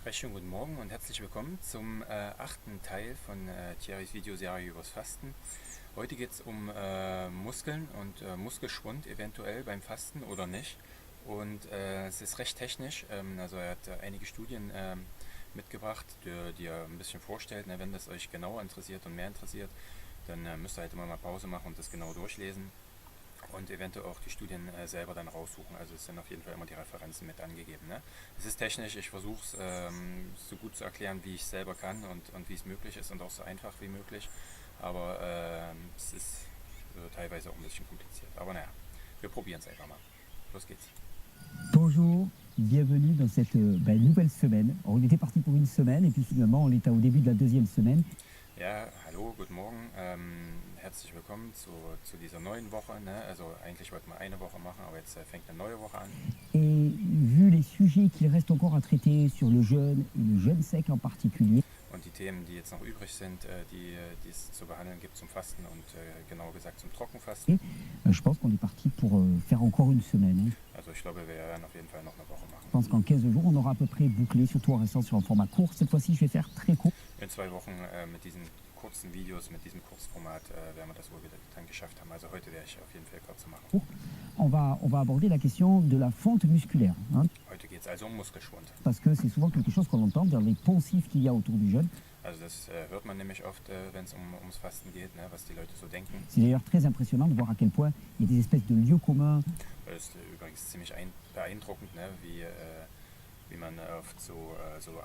Recht schönen guten Morgen und herzlich willkommen zum achten Teil von Thierrys Videoserie übers Fasten. Heute geht es um Muskeln und Muskelschwund eventuell beim Fasten oder nicht. Und es ist recht technisch, also er hat einige Studien mitgebracht, die er ein bisschen vorstellt. Wenn das euch genauer interessiert und mehr interessiert, dann müsst ihr halt immer mal Pause machen und das genau durchlesen. Und eventuell auch die Studien selber dann raussuchen. Also es sind auf jeden Fall immer die Referenzen mit angegeben. Ne? Es ist technisch, ich versuche es so gut zu erklären, wie ich es selber kann und wie es möglich ist und auch so einfach wie möglich. Aber es ist teilweise auch ein bisschen kompliziert. Aber naja, wir probieren es einfach mal. Los geht's. Bonjour, bienvenue dans cette nouvelle semaine. Alors, on était parti pour une semaine et puis finalement on est au début de la deuxième semaine. Ja, hallo, guten Morgen. Herzlich willkommen zu dieser neuen Woche. Ne? Also eigentlich wollten wir eine Woche machen, aber jetzt fängt eine neue Woche an. Et vu les sujets qu'il reste encore à traiter sur le jeûne et le jeûne sec en particulier, Und die Themen, die jetzt noch übrig sind, die es zu behandeln gibt zum Fasten und genauer gesagt zum Trockenfasten. je pense qu'on est parti pour faire encore une semaine. Hein. Also ich glaube, wir werden auf jeden Fall noch eine Woche machen. Je pense qu'en 15 jours, on aura à peu près bouclé, surtout en restant sur un format court. Cette fois-ci, je vais faire très court. In 2 Wochen mit diesen kurzen Videos, mit diesem Kurzformat werden wir das wohl wieder dann geschafft haben. Also heute werde ich auf jeden Fall kürzer machen. On va aborder la question de la fonte musculaire. Hein, Heute geht es also um Muskelschwund. parce que c'est souvent quelque chose qu'on entend dans les poncifs qu'il y a autour du jeûne. Also das hört man nämlich oft, wenn es ums Fasten geht, ne, was die Leute so denken. C'est d'ailleurs très impressionnant de voir à quel point il y a des espèces de lieux communs. Das ist übrigens ziemlich beeindruckend, ne, wie man oft so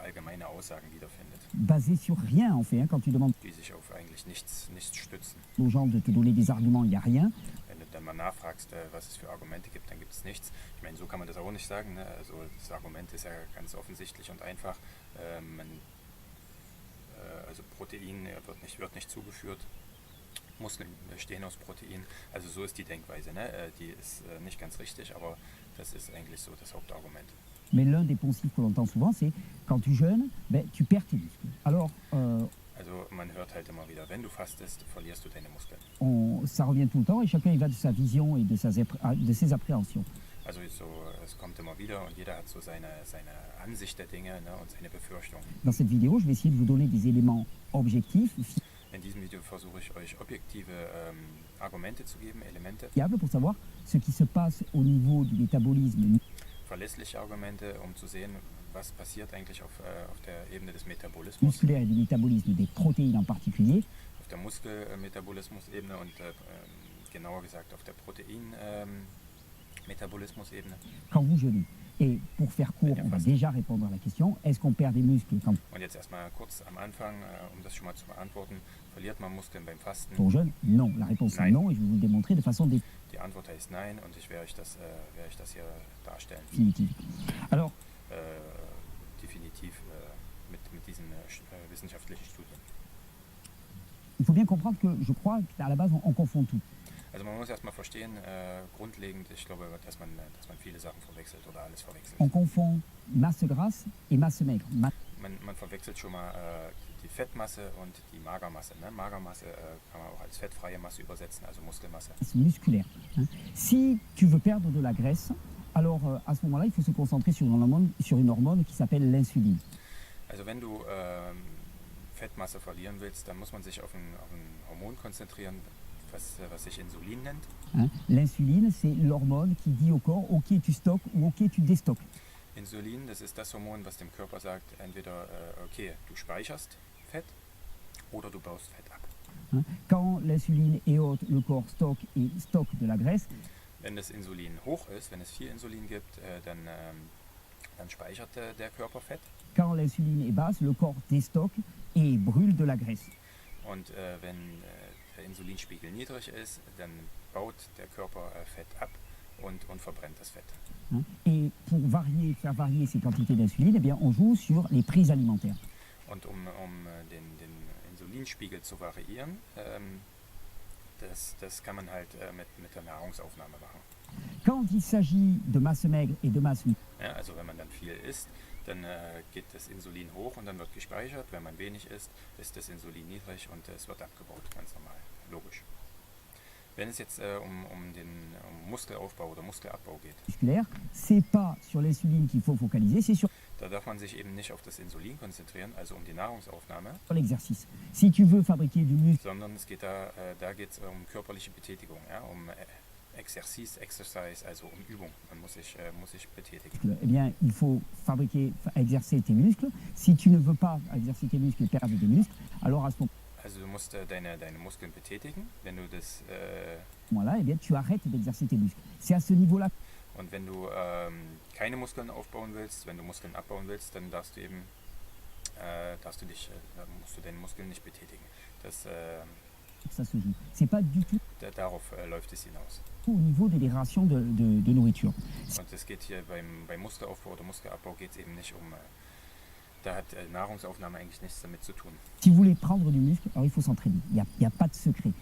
allgemeine Aussagen wiederfindet, Basé sur rien en fait. Hein, quand tu demandes die sich auf eigentlich nichts stützen. aux gens de te donner des arguments, il n'y a rien. Wenn du dann mal nachfragst, was es für Argumente gibt, dann gibt es nichts. Ich meine, so kann man das auch nicht sagen. Ne? Also das Argument ist ja ganz offensichtlich und einfach. Also Protein wird nicht zugeführt. Muskeln bestehen aus Protein. Also so ist die Denkweise. Ne? Die ist nicht ganz richtig, aber das ist eigentlich so das Hauptargument. Mais l'un des poncifs que l'on entend souvent, c'est quand tu jeûnes, ben, tu perds tes muscles. Alors, Also man hört halt immer wieder, wenn du fastest, verlierst du deine Muskeln. ça revient tout le temps et chacun il va de sa vision et de ses appréhensions. Also so, es kommt immer wieder und jeder hat so seine Ansicht der Dinge, ne, und seine Befürchtungen. Dans cette vidéo, je vais essayer de vous donner des éléments objectifs, In diesem Video versuche ich euch objektive Argumente zu geben, Elemente, fiables, pour savoir ce qui se passe au niveau du métabolisme verlässliche Argumente, um zu sehen, was passiert eigentlich auf der Ebene des Metabolismus, musculaire et du métabolisme des protéines en particulier. auf der Muskelmetabolismusebene und genauer gesagt auf der Proteinmetabolismusebene. Quand vous jeûnez. Et pour faire court, on va déjà répondre à la question, est-ce qu'on perd des muscles quand Und jetzt erstmal kurz am Anfang, um das schon mal zu beantworten, verliert man Muskeln beim Fasten? on jeûne? Non. La réponse est Nein. non et je vais vous le démontrer de façon Die Antwort heißt nein und ich werde euch das hier darstellen. définitive. Alors, Definitiv mit diesen wissenschaftlichen Studien. il faut bien comprendre que je crois qu'à la base, on confond tout. Also man muss erstmal verstehen, grundlegend, ich glaube, dass man viele Sachen verwechselt oder alles verwechselt. On confond masse grasse et masse maigre. Man verwechselt schon mal die Fettmasse und die Magermasse. Ne? Magermasse kann man auch als fettfreie Masse übersetzen, also Muskelmasse. Masse musculaire. Hein. Si tu veux perdre de la graisse, alors à ce moment-là, il faut se concentrer sur une hormone qui s'appelle l'insuline. Also wenn du Fettmasse verlieren willst, dann muss man sich auf ein Hormon konzentrieren, was sich Insulin nennt. Hein. L'insuline, c'est l'hormone qui dit au corps, ok, tu stockes ou ok, tu déstockes. Insulin, das ist das Hormon, was dem Körper sagt, entweder okay, du speicherst Fett oder du baust Fett ab. Hein. Quand l'insuline est haute, le corps stocke et stocke de la graisse. Wenn das Insulin hoch ist, wenn es viel Insulin gibt, dann speichert der Körper Fett. Quand l'insuline est basse, le corps déstocke et brûle de la graisse. Und wenn der Insulinspiegel niedrig ist, dann baut der Körper Fett ab und verbrennt das Fett. Hein. Et pour faire varier ces quantités d'insuline, eh bien, on joue sur les prises alimentaires. Und um den Insulinspiegel zu variieren, das kann man halt mit der Nahrungsaufnahme machen. Quand il s'agit de masse maigre et de masse Ja, also wenn man dann viel isst, dann geht das Insulin hoch und dann wird gespeichert. Wenn man wenig isst, ist das Insulin niedrig und es wird abgebaut, ganz normal, logisch. Wenn es jetzt um Muskelaufbau oder Muskelabbau geht, musculaire, c'est pas sur l'insuline qu'il faut focaliser, c'est sur Da darf man sich eben nicht auf das Insulin konzentrieren, also um die Nahrungsaufnahme, l'exercice. Si tu veux fabriquer du muscle, sondern es geht da geht es um körperliche Betätigung, ja, um Exercise, also um Übung. Man muss sich betätigen. eh bien, il faut exercer tes muscles. Si tu ne veux pas exercer tes muscles et perdre des muscles, alors à ce Also du musst deine Muskeln betätigen, wenn du das moment-là, eh bien, tu arrêtes d'exercer tes muscles. C'est à ce niveau-là. und wenn du keine Muskeln aufbauen willst, wenn du Muskeln abbauen willst, dann darfst du eben musst du deine Muskeln nicht betätigen. Que ça se joue. C'est pas du tout Darauf läuft es hinaus. au niveau de libération de nourriture. Und es geht hier beim Muskelaufbau oder Muskelabbau geht es eben nicht um, da hat Nahrungsaufnahme eigentlich nichts damit zu tun. Si vous voulez prendre du muscle, alors il faut s'entraîner. Il y a pas de secret.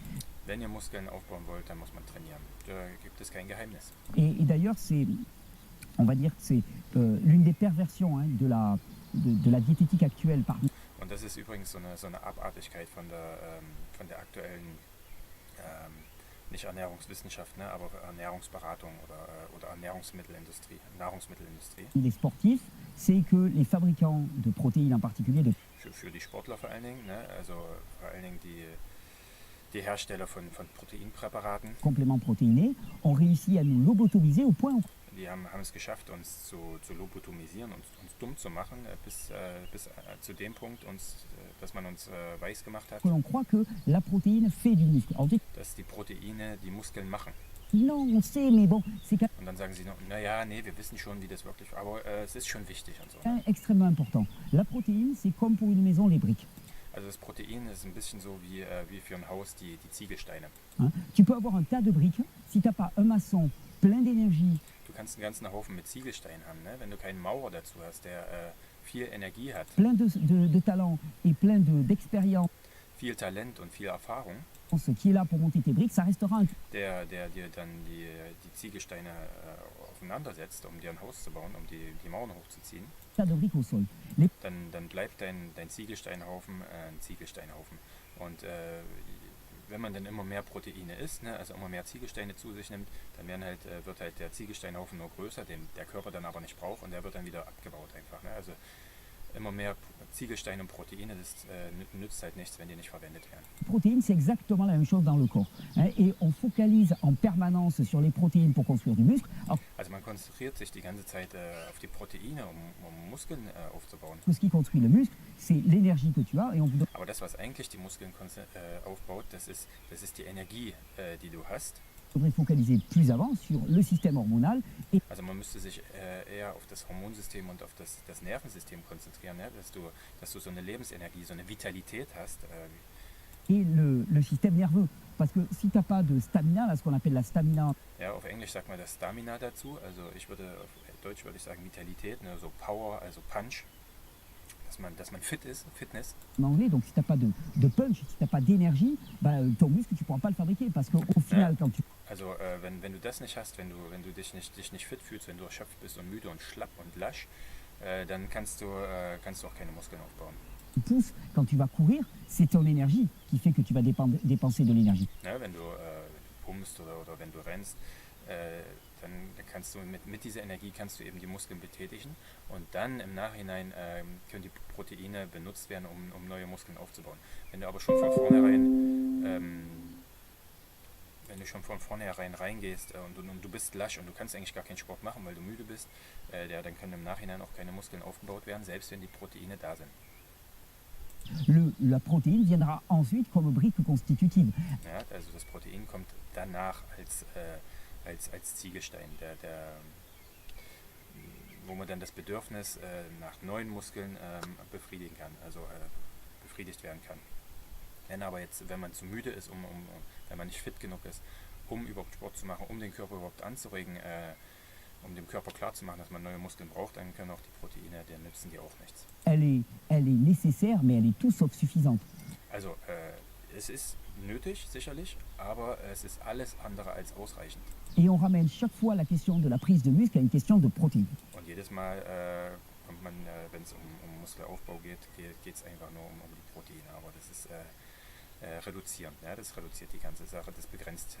Wenn ihr Muskeln aufbauen wollt, dann muss man trainieren. Da gibt es kein Geheimnis. Et d'ailleurs, on va dire que c'est l'une des perversions de la diététique actuelle parmi Und das ist übrigens so eine Abartigkeit von der aktuellen, nicht Ernährungswissenschaft, ne, aber Ernährungsberatung oder Nahrungsmittelindustrie. les sportifs, c'est que les fabricants de protéines en particulier, de Für die Sportler vor allen Dingen, ne, also vor allen Dingen die Hersteller von Proteinpräparaten, compléments protéinés, ont réussi à nous lobotomiser au point où die haben es geschafft, uns zu lobotomisieren, uns dumm zu machen, bis zu dem Punkt, dass man uns weiß gemacht hat, l'on croit que la protéine fait du muscle. Alors, dass die Proteine die Muskeln machen. non, on sait, mais bon, c'est quand Und dann sagen sie noch, naja, nee, wir wissen schon, wie das wirklich, aber es ist schon wichtig und so. même extrêmement important. La protéine, c'est comme pour une maison les briques. Also das Protein ist ein bisschen so wie für ein Haus die Ziegelsteine. Hein. Tu peux avoir un tas de briques, si tu n'as pas un maçon plein d'énergie, Du kannst einen ganzen Haufen mit Ziegelsteinen haben, ne? Wenn du keinen Maurer dazu hast, der viel Energie hat, plein de talent et plein d'expérience viel Talent und viel Erfahrung, qui est là pour monter tes briques, ça restera un der dir dann die Ziegelsteine aufeinander setzt, um dir ein Haus zu bauen, um die Mauern hochzuziehen, tas de briques au sol. dann bleibt dein Ziegelsteinhaufen ein Ziegelsteinhaufen. Und wenn man dann immer mehr Proteine isst, ne, also immer mehr Ziegelsteine zu sich nimmt, dann wird halt der Ziegelsteinhaufen nur größer, den der Körper dann aber nicht braucht und der wird dann wieder abgebaut einfach. Ne? Also immer mehr Ziegelsteine und Proteine, das nützt halt nichts, wenn die nicht verwendet werden. Protéines, c'est exactement la même chose dans le corps. Hein, et on focalise en permanence sur les protéines pour construire du muscle. Alors, Also man konzentriert sich die ganze Zeit auf die Proteine, um Muskeln aufzubauen. ce qui construit le muscle, c'est l'énergie que tu as. Et on vous donne Aber das, was eigentlich die Muskeln aufbaut, das ist die Energie, die du hast. faudrait focaliser plus avant sur le système hormonal et Also man müsste sich eher auf das Hormonsystem und auf das Nervensystem konzentrieren, ne? Dass du so eine Lebensenergie, so eine Vitalität hast. le système nerveux. Parce que si tu n'as pas de stamina, là, ce qu'on appelle la stamina Ja, auf Englisch sagt man das Stamina dazu. Also auf Deutsch würde ich sagen Vitalität, ne? So Power, also Punch. Dass man fit ist, Fitness. en anglais, donc si tu n'as pas de punch, si tu n'as pas d'énergie, bah, ton muscle, tu ne pourras pas le fabriquer. Parce qu'au final, quand tu Also wenn du das nicht hast, wenn du dich nicht fit fühlst, wenn du erschöpft bist und müde und schlapp und lasch, dann kannst du auch keine Muskeln aufbauen. pousses, quand tu vas courir, c'est ton énergie qui fait que tu vas dépenser de l'énergie. Ja, wenn du pumpst oder wenn du rennst, dann kannst du mit dieser Energie kannst du eben die Muskeln betätigen und dann im Nachhinein können die Proteine benutzt werden, um neue Muskeln aufzubauen. Wenn du aber schon von vornherein reingehst und du bist lasch und du kannst eigentlich gar keinen Sport machen, weil du müde bist, dann können im Nachhinein auch keine Muskeln aufgebaut werden, selbst wenn die Proteine da sind. La protéine viendra ensuite comme brique constitutive. Ja, also das Protein kommt danach als Ziegelstein, wo man dann das Bedürfnis nach neuen Muskeln befriedigen kann, also befriedigt werden kann. Wenn man zu müde ist, wenn man nicht fit genug ist, um überhaupt Sport zu machen, um den Körper überhaupt anzuregen, um dem Körper klarzumachen, dass man neue Muskeln braucht, dann können auch die Proteine, dann nützen die auch nichts. Elle est nécessaire, mais elle est tout sauf suffisante. Also es ist nötig, sicherlich, aber es ist alles andere als ausreichend. Et on ramène chaque fois la question de la prise de muscle à une question de protéines. Und jedes Mal kommt man, wenn es um Muskelaufbau geht es einfach nur um die Proteine. Aber das ist reduzieren. Ja? Das reduziert die ganze Sache, das begrenzt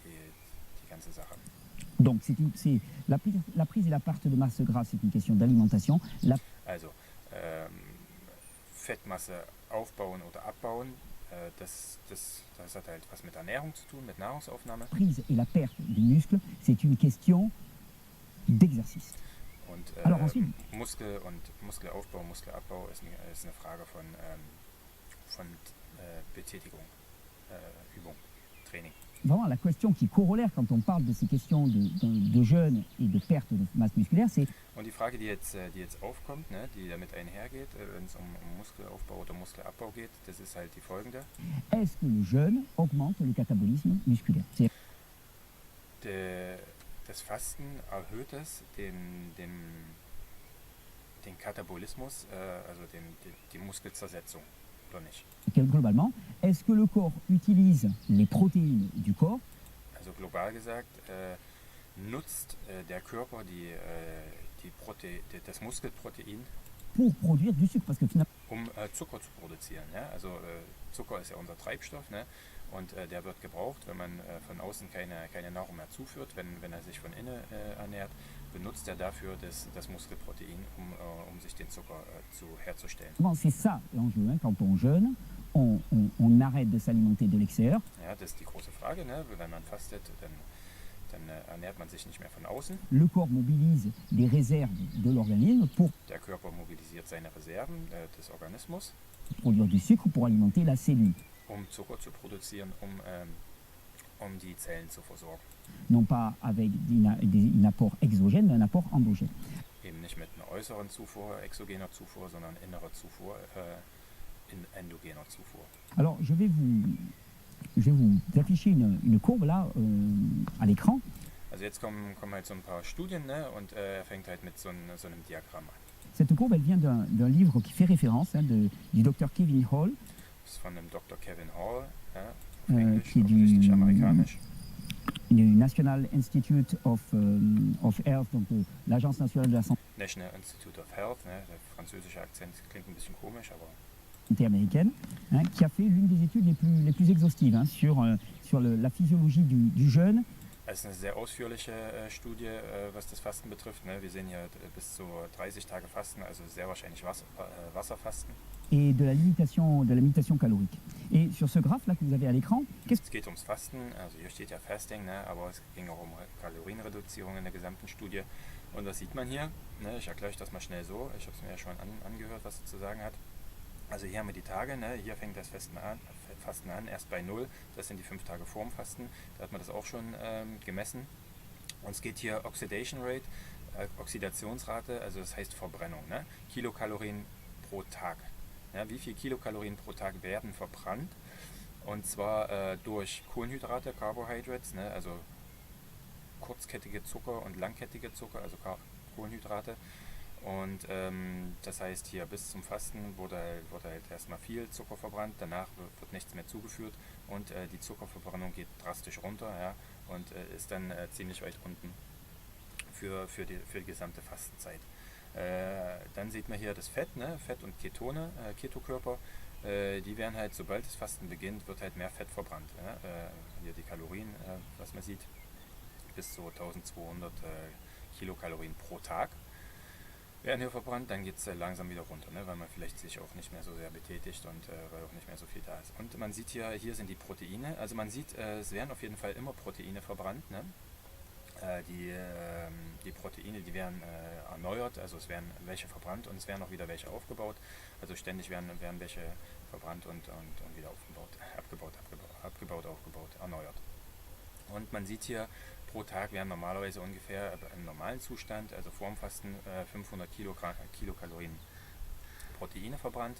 die ganze Sache. Donc la prise et la perte de masse grasse, c'est une question d'alimentation. Also Fettmasse aufbauen oder abbauen, das hat halt was mit Ernährung zu tun, mit Nahrungsaufnahme. Prise et la perte du muscle, c'est une question d'exercice. Und Alors ensuite, Muskel und Muskelaufbau, Muskelabbau ist eine Frage von Betätigung, Übung, Training. vraiment la question qui est corollaire quand on parle de ces questions de jeûne et de perte de masse musculaire, c'est Und die Frage, die jetzt aufkommt, ne, die damit einhergeht, wenn es um Muskelaufbau oder Muskelabbau geht, das ist halt die folgende. est-ce que le jeûne augmente le catabolisme musculaire? Das Fasten erhöht es den Katabolismus, also die Muskelzersetzung, oder nicht? Globalement, est-ce que le corps utilise les protéines du corps Also global gesagt, nutzt der Körper das Muskelprotein, pour produire du sucre? Parce que finalement, Zucker zu produzieren. Ja? Also Zucker ist ja unser Treibstoff, ne? Und der wird gebraucht, wenn man von außen keine Nahrung mehr zuführt. Wenn er sich von innen ernährt, benutzt er dafür das Muskelprotein, um sich den Zucker herzustellen. c'est ça l'enjeu. Hein. Quand on jeûne, on arrête de s'alimenter de l'extérieur. Ja, das ist die große Frage. Ne? Wenn man fastet, dann ernährt man sich nicht mehr von außen. Le corps mobilise des réserves de l'organisme pour Der Körper mobilisiert seine Reserven des Organismus, produire du sucre pour alimenter la cellule. um Zucker zu produzieren, um die Zellen zu versorgen. Non pas avec un apport exogène, mais un apport endogène. Eben nicht mit einer äußeren Zufuhr, exogener Zufuhr, sondern innerer Zufuhr, endogener Zufuhr. Alors, je vais vous afficher une courbe là à l'écran. Also jetzt kommen halt so ein paar Studien, ne? Und er fängt halt mit so einem Diagramm an. Cette courbe, elle vient d'un livre qui fait référence du Dr. Kevin Hall, Das ist von dem Dr. Kevin Hall, ja? Auf Englisch, qui est offensichtlich du amerikanisch. National Institute of Health, donc l'Agence nationale de la santé National Institute of Health, ne? Der französische Akzent klingt ein bisschen komisch, aber américaine, hein, qui a fait l'une des études les plus exhaustives hein, sur la physiologie du jeûne. es ist eine sehr ausführliche Studie, was das Fasten betrifft. Ne? Wir sehen hier bis zu 30 Tage Fasten, also sehr wahrscheinlich Wasserfasten. Et de la limitation calorique. Et sur ce graphe là que vous avez à l'écran, Es geht ums Fasten, also hier steht ja Fasting, ne? Aber es ging auch um Kalorienreduzierung in der gesamten Studie. Und das sieht man hier. Ne? Ich erkläre euch das mal schnell so. Ich habe es mir ja schon angehört, was es zu sagen hat. Also hier haben wir die Tage, ne? Hier fängt das Fasten an, erst bei 0. Das sind die 5 Tage vorm Fasten. Da hat man das auch schon gemessen. Und es geht hier Oxidation Rate, Oxidationsrate, also das heißt Verbrennung. Ne? Kilokalorien pro Tag. Ja, wie viel Kilokalorien pro Tag werden verbrannt? Und zwar durch Kohlenhydrate, Carbohydrates, ne? Also kurzkettige Zucker und langkettige Zucker, also Kohlenhydrate. Und das heißt, hier bis zum Fasten wurde halt erstmal viel Zucker verbrannt, danach wird nichts mehr zugeführt und die Zuckerverbrennung geht drastisch runter, ja, und ist dann ziemlich weit unten für die gesamte Fastenzeit. Dann sieht man hier das Fett, ne? Fett und Ketone, Ketokörper, die werden halt, sobald das Fasten beginnt, wird halt mehr Fett verbrannt. Ja? Hier die Kalorien, was man sieht, bis zu 1200 Kilokalorien pro Tag werden hier verbrannt, dann geht es langsam wieder runter, ne? Weil man vielleicht sich auch nicht mehr so sehr betätigt und weil auch nicht mehr so viel da ist. Und man sieht hier sind die Proteine, also man sieht, es werden auf jeden Fall immer Proteine verbrannt, ne? Die Proteine, die werden erneuert, also es werden welche verbrannt und es werden auch wieder welche aufgebaut. Also ständig werden welche verbrannt und wieder aufgebaut, erneuert. Und man sieht hier, pro Tag werden normalerweise ungefähr im normalen Zustand, also vor dem Fasten, 500 Kilokalorien Proteine verbrannt.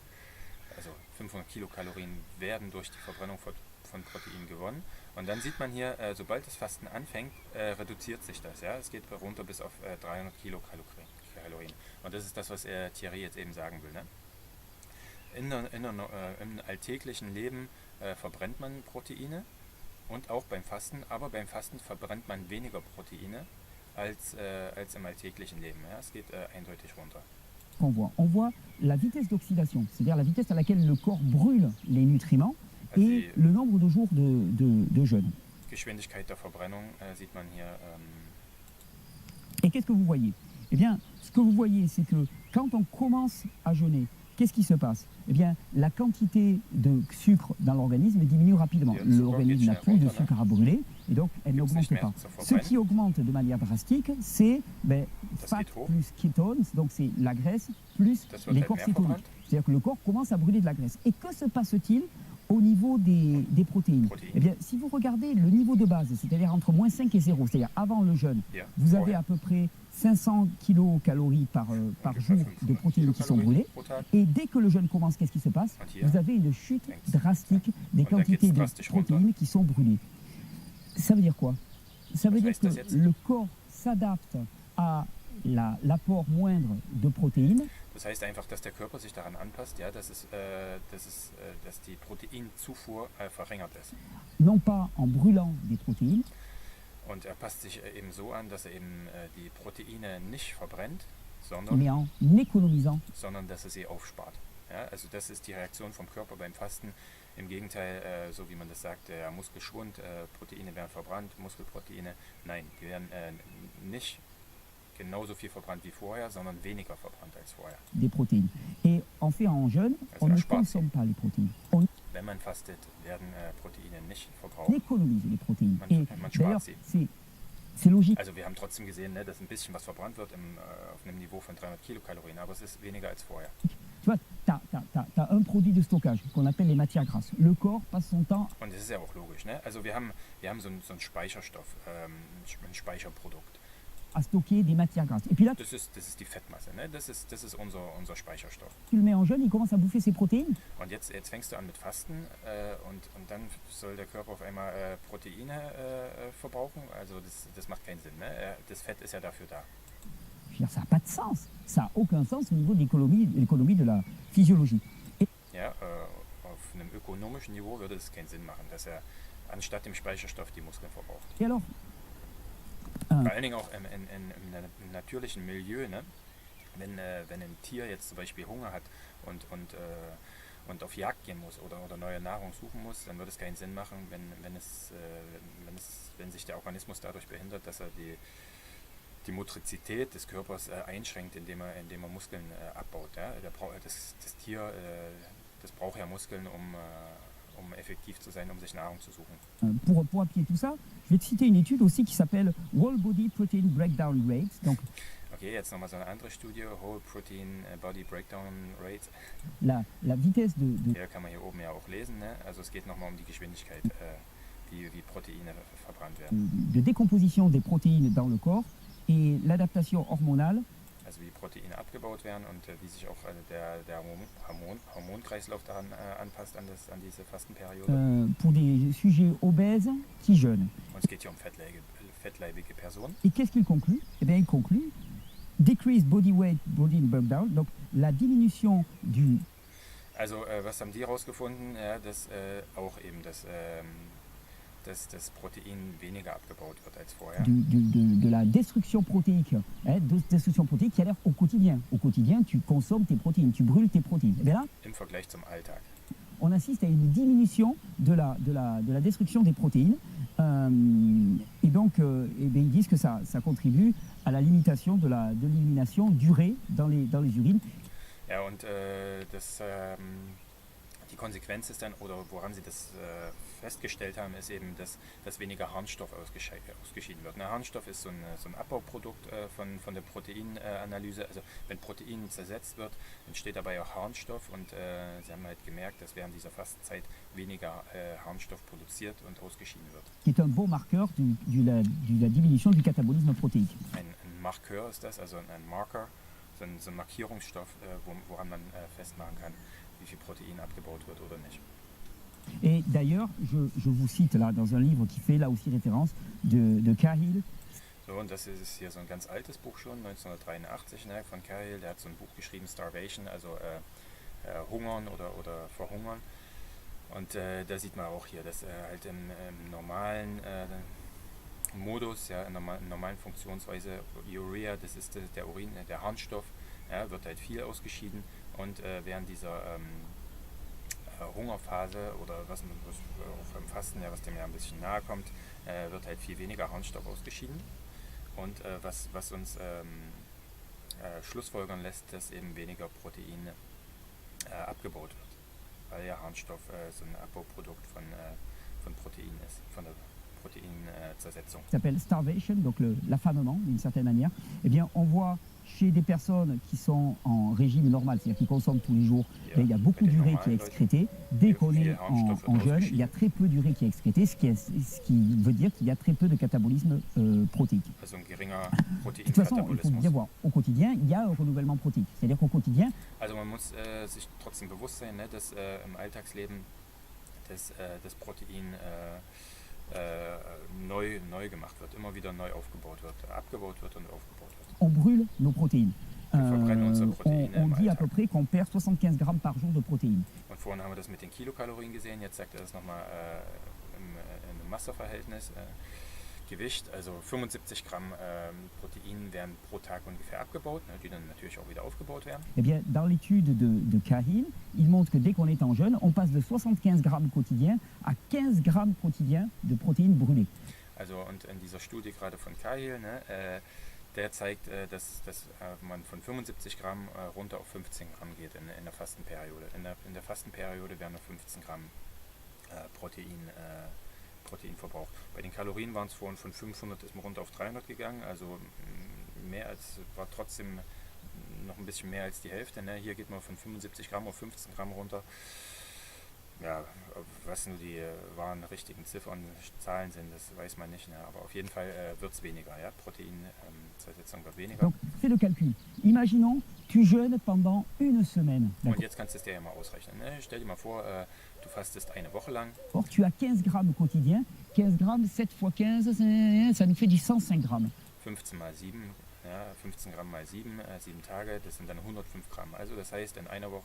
Also 500 Kilokalorien werden durch die Verbrennung von Protein gewonnen. Und dann sieht man hier, sobald das Fasten anfängt, reduziert sich das. Ja? Es geht runter bis auf 300 Kilokalorien. Und das ist das, was Thierry jetzt eben sagen will. Ne? Im alltäglichen Leben verbrennt man Proteine und auch beim Fasten, aber beim Fasten verbrennt man weniger Proteine als im alltäglichen Leben. Ja? Es geht eindeutig runter. On voit la vitesse d'oxydation, c'est-à-dire la vitesse à laquelle le corps brûle les nutriments et le nombre de jours de jeûne. Geschwindigkeit der Verbrennung sieht man hier. Et qu'est-ce que vous voyez? Eh bien, ce que vous voyez, c'est que quand on commence à jeûner, qu'est-ce qui se passe? Eh bien, la quantité de sucre dans l'organisme diminue rapidement. L'organisme n'a plus de sucre à brûler et donc elle n'augmente pas. Ce qui augmente de manière drastique, c'est fat plus ketones, donc c'est la graisse plus les corps cétoniques. C'est-à-dire que le corps commence à brûler de la graisse. Et que se passe-t-il au niveau des protéines? Eh bien, si vous regardez le niveau de base, c'est-à-dire entre moins 5 et 0, c'est-à-dire avant le jeûne, vous avez à peu près 500 kilocalories par jour de protéines qui sont brûlées. Et dès que le jeûne commence, qu'est-ce qui se passe? Vous avez une chute drastique des quantités de protéines qui sont brûlées. Ça veut dire quoi? Ça veut dire que le corps s'adapte à l'apport moindre de protéines. Das heißt einfach, dass der Körper sich daran anpasst, ja, dass die Proteinzufuhr verringert ist. Non pas en brûlant des protéines. Und er passt sich eben so an, dass er eben die Proteine nicht verbrennt, sondern dass er sie aufspart. Ja, also das ist die Reaktion vom Körper beim Fasten. Im Gegenteil, so wie man das sagt, Muskelschwund, Proteine werden verbrannt, Muskelproteine, nein, die werden nicht genauso viel verbrannt wie vorher, sondern weniger verbrannt als vorher. Des protéines. Et en fait, en jeûne, on ne consomme pas les protéines. Wenn man fastet, werden Proteine nicht verbraucht. On économise les protéines. Man spart sie. C'est logique. Also wir haben trotzdem gesehen, ne, dass ein bisschen was verbrannt wird auf einem Niveau von 300 Kilokalorien, aber es ist weniger als vorher. Tu vois, tu as un produit de stockage qu'on appelle les matières grasses. Le corps passe son temps. Und das ist ja auch logisch. Ne? Also wir haben so einen Speicherstoff, ein Speicherprodukt. À stocker des matières grasses. Et puis là, das ist die Fettmasse, ne? Das ist unser Speicherstoff. Tu le mets en jeûne, il commence à bouffer ses protéines. Und jetzt fängst du an mit Fasten und dann soll der Körper auf einmal Proteine verbrauchen. Also das macht keinen Sinn. Ne? Das Fett ist ja dafür da. Je veux dire, ça n'a pas de sens. Ça n'a aucun sens au niveau de l'économie de la physiologie. Ja, auf einem ökonomischen Niveau würde es keinen Sinn machen, dass er anstatt dem Speicherstoff die Muskeln verbraucht. Et alors? Vor allen Dingen auch im natürlichen Milieu, ne? Wenn ein Tier jetzt zum Beispiel Hunger hat und auf Jagd gehen muss oder neue Nahrung suchen muss, dann würde es keinen Sinn machen, wenn sich der Organismus dadurch behindert, dass er die Motrizität des Körpers einschränkt, indem er Muskeln abbaut. Ja? Das Tier das braucht ja Muskeln, um effektiv zu sein, um sich Nahrung zu suchen. Pour appuyer tout ça, je vais te citer une étude aussi qui s'appelle Whole Body Protein Breakdown Rate. Donc, okay, jetzt nochmal so eine andere Studie, Whole Protein Body Breakdown Rate. La vitesse de... Hier kann man hier oben ja auch lesen, ne? Also es geht nochmal um die Geschwindigkeit, wie Proteine verbrannt werden. De décomposition des protéines dans le corps et l'adaptation hormonale. Also wie Proteine abgebaut werden und wie sich auch der Hormonkreislauf daran anpasst an diese Fastenperiode. Pour des sujets obèses qui jeûnent. Und es geht hier um fettleibige Personen. Et qu'est-ce qu'il conclut? Eh bien, il conclut decrease body weight, body breakdown, donc la diminution du... Also was haben die herausgefunden? Ja, dass auch eben dass das Protein weniger abgebaut wird als vorher. De la destruction protéique, destruction protéique qui a l'air au quotidien. Au quotidien, tu consommes tes protéines, tu brûles tes protéines. Et bien là, im Vergleich zum Alltag. On assiste à une diminution de la destruction des protéines. Et donc, ils disent que ça contribue à la limitation de l'élimination d'urée dans les urines. Ja, und die Konsequenz ist dann, oder woran sie das festgestellt haben, ist eben, dass weniger Harnstoff ausgeschieden wird. Harnstoff ist so ein Abbauprodukt von der Proteinanalyse. Also wenn Protein zersetzt wird, entsteht dabei auch Harnstoff und sie haben halt gemerkt, dass während dieser Fastenzeit weniger Harnstoff produziert und ausgeschieden wird. Qui est un beau marqueur de la diminution du catabolisme protéique. Ein Marqueur ist das, also ein Marker, so ein Markierungsstoff, woran man festmachen kann, wie viel Protein abgebaut wird oder nicht. Et d'ailleurs, je vous cite là dans un livre qui fait là aussi référence de Cahill. So, und das ist hier so ein ganz altes Buch schon, 1983, ne, von Cahill. Der hat so ein Buch geschrieben, Starvation, also Hungern oder Verhungern. Und da sieht man auch hier, dass halt im normalen Modus, ja, in der normalen Funktionsweise, Urea, das ist der Urin, der Harnstoff, ja, wird halt viel ausgeschieden. Und während dieser Hungerphase oder was auch beim Fasten, ja, was dem ja ein bisschen nahe kommt, wird halt viel weniger Harnstoff ausgeschieden. Und was uns schlussfolgern lässt, dass eben weniger Protein abgebaut wird, weil ja Harnstoff so ein Abbauprodukt von Protein ist, von der Proteinzersetzung. Ça s'appelle starvation, donc l'affamement d'une certaine manière. Eh bien, on voit chez des personnes qui sont en régime normal, c'est-à-dire qui consomment tous les jours, il y a beaucoup d'urée qui est excrétée. Dès qu'on est en jeûne, il y a très peu d'urée qui est excrétée, ce qui veut dire qu'il y a très peu de catabolisme protéique. Also ein geringer De toute façon, il faut bien voir, au quotidien, il y a un renouvellement protéique. C'est-à-dire qu'au quotidien... Also man muss sich trotzdem bewusst sein, ne, dass im Alltagsleben das Protein neu gemacht wird, immer wieder neu aufgebaut wird, abgebaut wird und aufgebaut wird. On brûle nos protéines. On dit à peu Alltag. près qu'on perd 75 grammes par jour de protéines. Und vorhin haben wir das mit den Kilokalorien gesehen, jetzt sagt er das nochmal im Masseverhältnis. Gewicht, also 75 Gramm Protein werden pro Tag ungefähr abgebaut, ne, die dann natürlich auch wieder aufgebaut werden. Eh bien, dans l'étude de Cahill, il montre que dès qu'on est en jeûne, on passe de 75 grammes quotidiens à 15 grammes quotidiens de protéines brûlées. Also und in dieser Studie gerade von Cahill, ne, der zeigt, dass man von 75 Gramm runter auf 15 Gramm geht in der Fastenperiode. In der Fastenperiode werden nur 15 Gramm Protein verbraucht. Bei den Kalorien waren es vorhin von 500 ist man runter auf 300 gegangen, also war trotzdem noch ein bisschen mehr als die Hälfte. Ne? Hier geht man von 75 Gramm auf 15 Gramm runter. Ja, was nur die wahren richtigen Ziffern, Zahlen sind, das weiß man nicht, ne? Aber auf jeden Fall wird es weniger, ja? Proteinzersetzung wird weniger. Donc, fais le calcul. Imaginons, tu jeûnes pendant une semaine. Und jetzt kannst du es dir ja mal ausrechnen. Ne? Stell dir mal vor, du fastest eine Woche lang. Or, tu as 15 grammes quotidiens. 15 grammes, 7 fois 15, ça nous fait du 105 grammes. 15 mal 7, ja, 15 Gramm mal 7, 7 Tage, das sind dann 105 Gramm. Also das heißt, in einer Woche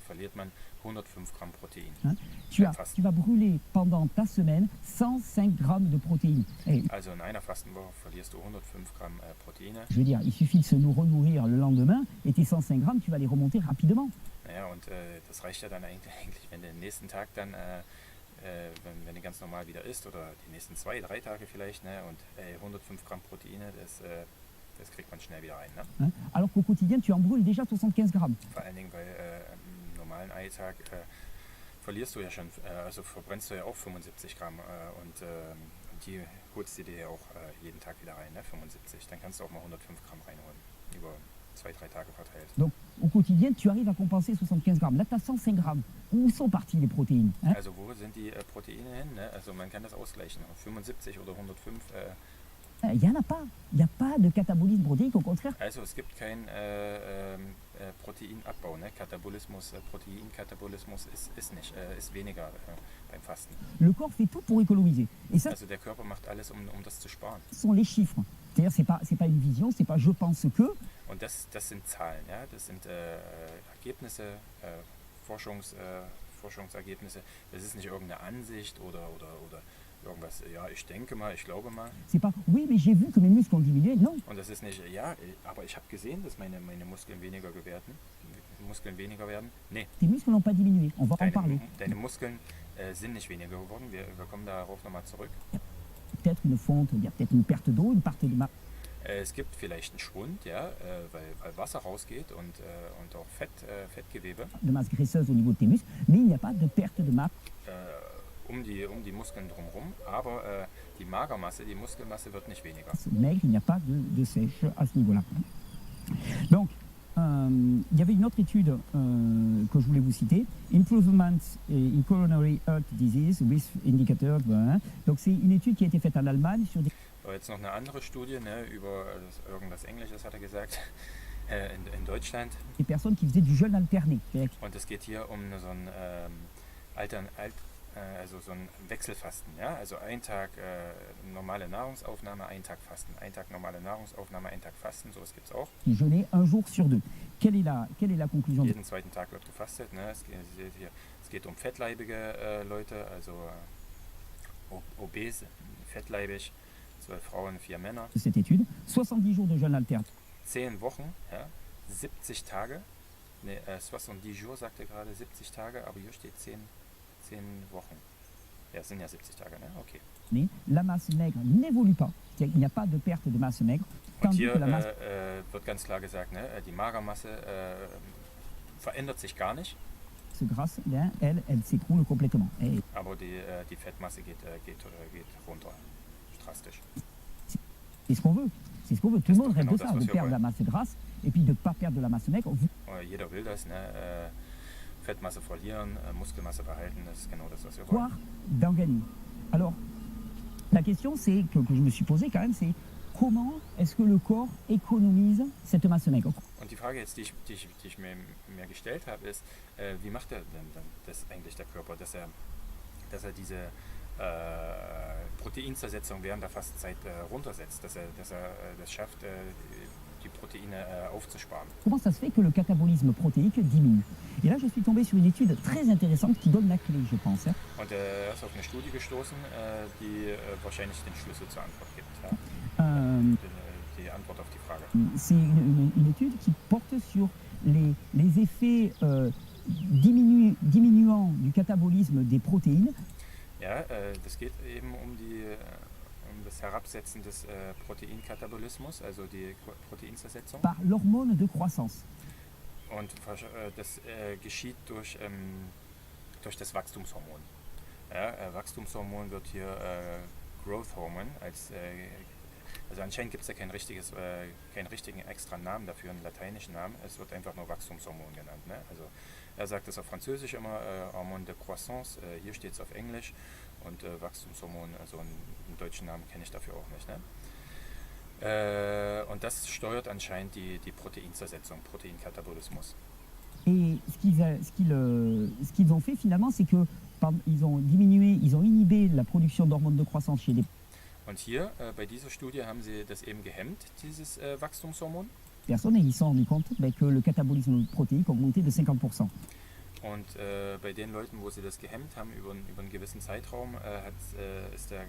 verliert man 105 Gramm Protein. Hein? Tu vas brûler pendant ta semaine 105 grammes de protéines. Et, Also in einer Fastenwoche verlierst du 105 Gramm Proteine. je veux dire, il suffit de se nous renourrir le lendemain et tes 105 grammes, tu vas les remonter rapidement. Naja, und das reicht ja dann eigentlich, wenn du den nächsten Tag dann, wenn du ganz normal wieder isst, oder die nächsten 2-3 Tage vielleicht, ne, und 105 Gramm Proteine, das kriegt man schnell wieder rein. Ne? Hein? Alors qu'au quotidien, tu en brûles déjà 75 grammes. Vor allen Dingen, weil im normalen Alltag verlierst du ja schon, also verbrennst du ja auch 75 Gramm und die holst du dir ja auch jeden Tag wieder rein, ne? 75. Dann kannst du auch mal 105 Gramm reinholen, über 2-3 Tage verteilt. Donc, au quotidien, tu arrives à compenser 75 grammes. Là, tu as 105 grammes. Où sont parties les protéines? Hein? Also wo sind die Proteine hin? Ne? Also man kann das ausgleichen, 75 oder 105. Il n'y en a pas. Il n'y a pas de catabolisme protéique, au contraire. Also es gibt keinen Proteinabbau, ne? Proteinkatabolismus ist weniger beim Fasten. Le corps fait tout pour économiser. Et ça, Also der Körper macht alles, um das zu sparen. ce sont les chiffres. C'est-à-dire, c'est pas une vision, c'est pas je pense que. Und das sind Zahlen, ja? Das sind Ergebnisse, Forschungsergebnisse. Das ist nicht irgendeine Ansicht oder irgendwas, ja, ich denke mal, ich glaube mal. C'est pas oui, mais j'ai vu que mes muscles ont diminué. Non. Und das ist nicht, ja, aber ich habe gesehen, dass meine Muskeln weniger werden. Nee, Tes muscles n'ont pas diminué. On va en parler. deine Muskeln sind nicht weniger geworden. Wir kommen darauf nochmal zurück. Peut-être une fonte, il y a peut-être une perte d'eau, une perte de masse. Es gibt vielleicht einen Schwund, ja, weil Wasser rausgeht und auch Fettgewebe. De masse graisseuse au niveau de tes muscles, mais il n'y a pas de perte de masse. Um die Muskeln drumherum, aber die Magermasse, die Muskelmasse wird nicht weniger. Maigre, il n'y a pas de sèche à ce niveau-là. Donc, il y avait une autre étude que je voulais vous citer, Improvements in Coronary Heart Disease with Indicators. Donc, c'est une étude qui a été faite en Allemagne sur des... Jetzt noch eine andere Studie, ne, über irgendwas Englisches hat er gesagt, in Deutschland. Des personnes qui faisaient du jeûne alterné. Und es geht hier um so ein also so ein Wechselfasten, ja, also ein Tag normale Nahrungsaufnahme, ein Tag Fasten, ein Tag normale Nahrungsaufnahme, ein Tag Fasten, sowas gibt es auch. Qui jeûnaient un jour sur deux. Quelle est la conclusion? Jeden zweiten Tag wird gefastet, ne? Es geht um fettleibige Leute, also obese, fettleibig, 12 Frauen, 4 Männer. De cette étude, 70 jours de jeûne alterne. 10 Wochen, ja, 70 Tage, ne, 70 jours sagt er gerade, 70 Tage, aber hier steht 10 Wochen. Ja, es sind ja 70 Tage, ne? Okay. La masse maigre n'évolue pas. C'est-à-dire qu'il n'y a pas de perte de masse maigre. Und hier wird ganz klar gesagt, ne, die Magermasse verändert sich gar nicht. Grasse, bien, elle s'écroule complètement. Aber die Fettmasse geht runter, drastisch. C'est ce qu'on veut. C'est ce qu'on veut. Tout le monde rêve de ça, de perdre la masse grasse et puis de ne pas perdre de la masse maigre. Jeder will das, ne? Fettmasse verlieren, Muskelmasse behalten, das ist genau das, was wir wollen. Voire d'en gagner. Alors, la question c'est que je me suis posée quand même, c'est comment est-ce que le corps économise cette masse maigre? Und die Frage jetzt, die ich mir gestellt habe, ist, wie macht denn das eigentlich der Körper, dass er diese Proteinzersetzung während der Fastenzeit runtersetzt, dass er das schafft, die Protéine aufzusparen. Comment ça se fait que le catabolisme protéique diminue? Et là, je suis tombé sur une étude très intéressante qui donne la clé, je pense. Und er ist auf eine Studie gestoßen, die wahrscheinlich den Schlüssel zur Antwort gibt. Ja? Die Antwort auf die Frage. C'est une étude qui porte sur les effets diminuants du catabolisme des protéines. Ja, das geht eben um das Herabsetzen des Proteinkatabolismus, also die Proteinzersetzung. Par l'hormone de croissance. Und das geschieht durch das Wachstumshormon. Ja, Wachstumshormon wird hier Growth Hormone also anscheinend gibt es ja keinen richtigen extra Namen dafür, einen lateinischen Namen. Es wird einfach nur Wachstumshormon genannt. Ne? Also er sagt es auf Französisch immer, Hormone de Croissance, hier steht es auf Englisch und Wachstumshormon, also einen deutschen Namen kenne ich dafür auch nicht. Ne? Und das steuert anscheinend die Proteinzersetzung, Proteinkatabolismus. Et ce qu'ils ont fait finalement, c'est que ils ont inhibé la production d'hormones de croissance chez les Und hier, bei dieser Studie, haben sie das eben gehemmt, dieses Wachstumshormon. personnes, et ils se sont rendus compte que le catabolisme protéique augmentait de 50%. Und bei den Leuten, wo sie das gehemmt haben, über einen gewissen Zeitraum, ist der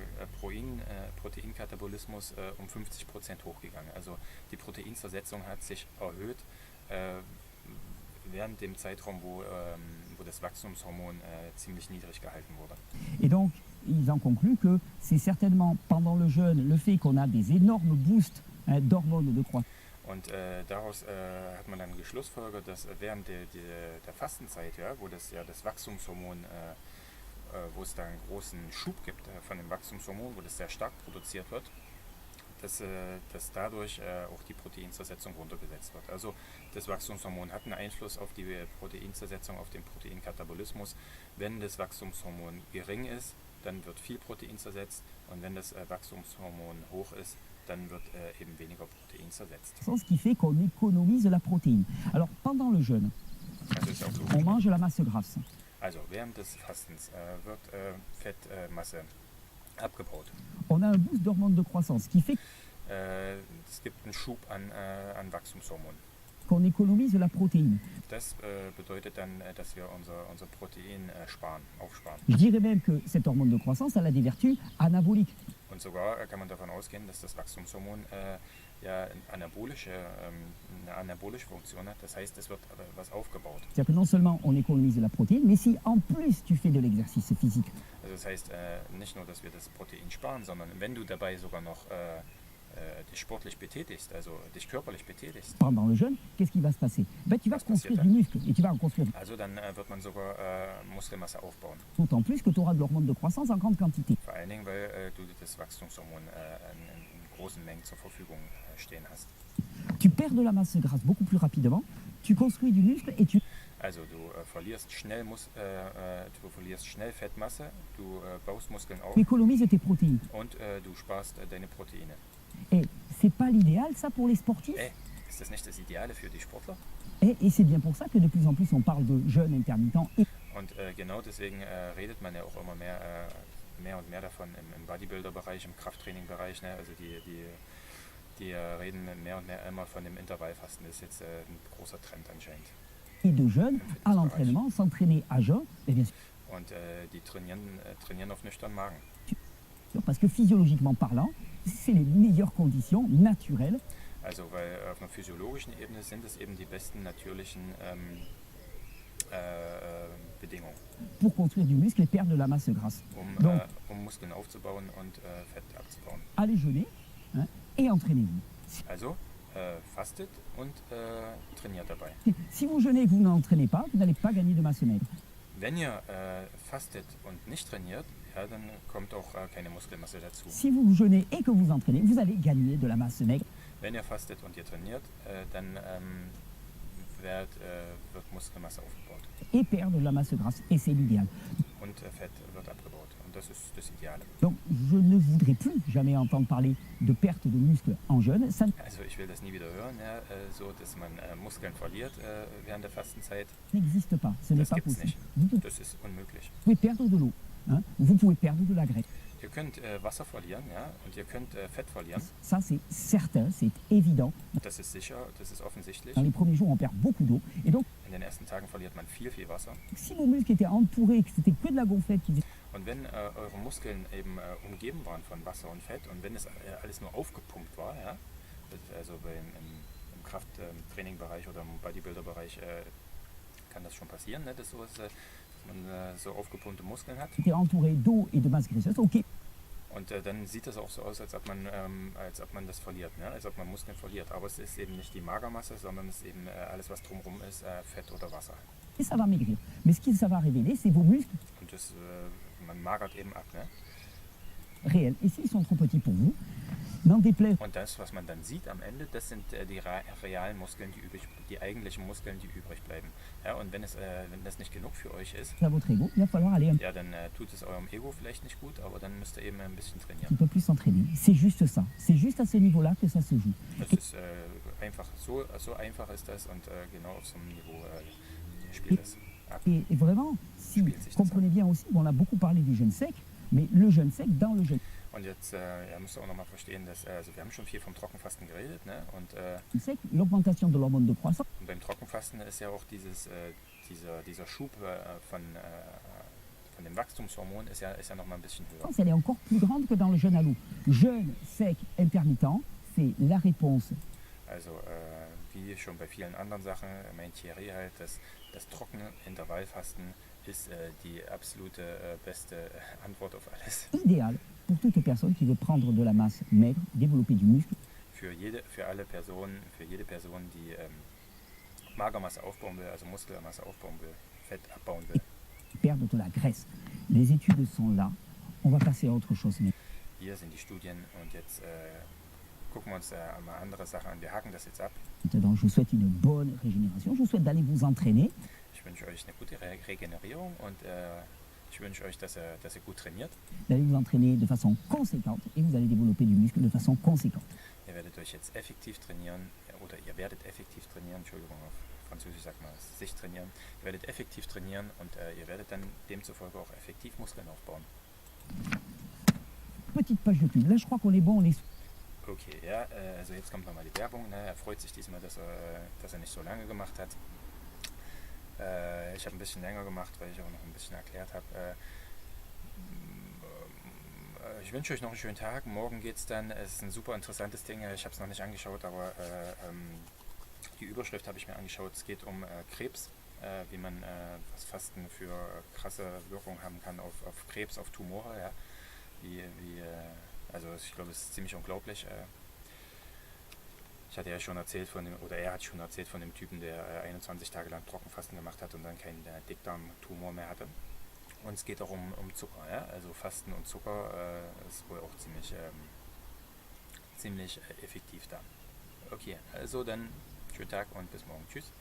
Proteinkatabolismus um 50% hochgegangen. Also die Proteinzersetzung hat sich erhöht während dem Zeitraum, wo das Wachstumshormon ziemlich niedrig gehalten wurde. Et donc, ils en concluent que c'est certainement pendant le jeûne le fait qu'on a des énormes boosts d'hormones de croissance. Und daraus hat man dann geschlussfolgert, dass während der Fastenzeit, ja, wo das Wachstumshormon, wo es da einen großen Schub gibt von dem Wachstumshormon, wo das sehr stark produziert wird, dass dadurch auch die Proteinzersetzung runtergesetzt wird. Also das Wachstumshormon hat einen Einfluss auf die Proteinzersetzung, auf den Proteinkatabolismus. Wenn das Wachstumshormon gering ist, dann wird viel Protein zersetzt, und wenn das Wachstumshormon hoch ist, dann wird eben weniger Protein zersetzt. Ce qui fait qu'on économise la protéine. Alors pendant le jeûne, on mange la masse grasse. Also während des Fastens wird Fettmasse abgebaut. On a un boost d'hormones de croissance qui fait es gibt einen Schub an Wachstumshormonen. Qu'on économise la protéine. Das bedeutet dann, dass wir unser Protein aufsparen. Je dirais même que cette hormone de croissance elle a des vertus anaboliques. Und sogar kann man davon ausgehen, dass das Wachstumshormon ja eine anabolische Funktion hat. Das heißt, es wird was aufgebaut. C'est-à-dire que non seulement on économise la protéine, mais si en plus tu fais de l'exercice physique. Also das heißt nicht nur, dass wir das Protein sparen, sondern wenn du dabei sogar noch dich sportlich betätigst, also dich körperlich betätigst. Pendant le jeûne, qu'est-ce qui va se passer? Tu vas construire du muscle et tu vas en construire. Also dann wird man sogar Muskelmasse aufbauen. D'autant plus que tu auras de l'hormone de croissance en grande quantité. Vor allen Dingen, weil du das Wachstumshormon in großen Mengen zur Verfügung stehen hast. Tu perds de la masse grasse beaucoup plus rapidement, tu construis du muscle et tu... Also du verlierst schnell Fettmasse, du baust Muskeln auf. Tu économises tes protéines. Und du sparst deine Proteine. Et c'est pas l'idéal ça pour les sportifs? Ist das nicht das Ideale für die Sportler? Et c'est bien pour ça que de plus en plus on parle de jeûne intermittent. Und genau deswegen redet man ja auch immer mehr und mehr davon im Bodybuilder-Bereich, im Krafttraining-Bereich. Ne? Also die reden mehr und mehr immer von dem Intervallfasten. Das ist jetzt ein großer Trend anscheinend. Et de jeûne à l'entraînement, s'entraîner à jeun, et bien sûr. Und die trainieren auf nüchternen Magen. Parce que physiologiquement parlant, c'est les meilleures conditions naturelles. Also weil auf einer physiologischen Ebene sind es eben die besten natürlichen Bedingungen. Pour construire du muscle et perdre de la masse grasse. Um Muskeln aufzubauen und Fett abzubauen. Allez jeûner et entraînez-vous. Also fastet und trainiert dabei. Si vous jeûnez et que vous n'entraînez pas, vous n'allez pas gagner de masse maigre. Wenn ihr fastet und nicht trainiert, ja, dann kommt auch keine Muskelmasse dazu. Si vous jeûnez et que vous entraînez, vous allez gagner de la masse maigre. Wenn ihr fastet und ihr trainiert, dann wird Muskelmasse aufgebaut. Et perdre de la masse grasse. Et c'est l'idéal. Und Fett wird abgebaut. Und das ist das Ideale. Donc je ne voudrais plus jamais entendre parler de perte de muscles en jeûne. Ça Also ich will das nie wieder hören, ja, so dass man Muskeln verliert während der Fastenzeit. n'existe pas. Ce n'est Das pas gibt's possible. nicht. Vous Das ist unmöglich. pouvez perdre de l'eau. Hein. Vous pouvez perdre de la graisse. Ihr könnt Wasser verlieren, ja, und ihr könnt Fett verlieren. Ça, c'est certain, c'est évident. Das ist sicher, das ist offensichtlich. Dans les premiers jours, on perd beaucoup d'eau. Et donc, In den ersten Tagen verliert man viel Wasser. si vos muscles étaient entourés, que c'était que de la gonflette qui faisait Und wenn eure Muskeln eben umgeben waren von Wasser und Fett und wenn es alles nur aufgepumpt war, ja, also im Krafttrainingbereich oder im Bodybuilder-Bereich kann das schon passieren, ne, dass man so aufgepumpte Muskeln hat. entouré d'eau et de masse graisseuse, ok, Und dann sieht das auch so aus, als ob man das verliert, ne? Als ob man Muskeln verliert. Aber es ist eben nicht die Magermasse, sondern es ist eben alles, was drumherum ist, Fett oder Wasser. et ça va maigrir. Mais ce que ça va révéler, c'est vos muscles Und man magert eben ab, ne? réels. Et s'ils sont trop petits pour vous, n'en déplaise Und das, was man dann sieht am Ende, das sind die realen Muskeln, die eigentlichen Muskeln, die übrig bleiben. Ja, und wenn das nicht genug für euch ist, à votre ego, il va falloir aller un ja, dann tut es eurem Ego vielleicht nicht gut, aber dann müsst ihr eben ein bisschen petit trainieren. peu plus s'entraîner. C'est juste ça. C'est juste à ce niveau-là que ça se joue. Das ist einfach, so einfach ist das und genau auf so einem Niveau spielt es ab. Et vraiment, si, Spielt sich das comprenez bien aussi, on a beaucoup parlé du jeûne sec, mais le jeûne sec dans le jeûne Und jetzt müsst ihr auch nochmal verstehen, dass also wir haben schon viel vom Trockenfasten geredet, ne? Und sec, l'augmentation de l'hormone de croissance, beim Trockenfasten ist ja auch dieser Schub von dem Wachstumshormon ist ja nochmal ein bisschen höher. elle est encore plus grande que dans le jeûne à l'eau. Jeûne sec intermittent, c'est la réponse Also wie schon bei vielen anderen Sachen meint Thierry halt, dass das trockene Intervallfasten ist die absolute beste Antwort auf alles. idéale pour toute personne qui veut prendre de la masse maigre, développer du muscle, Für jede Person, die Magermasse aufbauen will, also Muskelmasse aufbauen will, Fett abbauen will. perdre de la graisse. Les études sont là. On va passer à autre chose. Mais Hier sind die Studien und jetzt gucken wir uns mal andere Sachen an. Wir haken das jetzt ab. maintenant, je vous souhaite une bonne régénération. Je vous souhaite d'aller vous entraîner. Ich wünsche euch eine gute Regenerierung und ich wünsche euch, dass ihr gut trainiert. D'aller vous entraîner de façon conséquente et vous allez développer du muscle de façon conséquente. Ihr werdet euch jetzt effektiv trainieren, oder ihr werdet effektiv trainieren, Entschuldigung, auf Französisch sagt man sich trainieren. Ihr werdet effektiv trainieren und ihr werdet dann demzufolge auch effektiv Muskeln aufbauen. Petite page de pub. Là, je crois qu'on est bon. On est Okay, ja, also jetzt kommt nochmal die Werbung. Ne? Er freut sich diesmal, dass er nicht so lange gemacht hat. Ich habe ein bisschen länger gemacht, weil ich auch noch ein bisschen erklärt habe. Ich wünsche euch noch einen schönen Tag. Morgen geht es dann. Es ist ein super interessantes Ding. Ich habe es noch nicht angeschaut, aber die Überschrift habe ich mir angeschaut. Es geht um Krebs, wie man das Fasten für krasse Wirkung haben kann auf Krebs, auf Tumore. Ja. Also ich glaube, es ist ziemlich unglaublich. Ich hatte ja schon erzählt er hat schon erzählt von dem Typen, der 21 Tage lang Trockenfasten gemacht hat und dann keinen Dickdarmtumor mehr hatte. Und es geht auch um Zucker, ja? Also Fasten und Zucker ist wohl auch ziemlich effektiv da. Okay, also dann schönen Tag und bis morgen. Tschüss.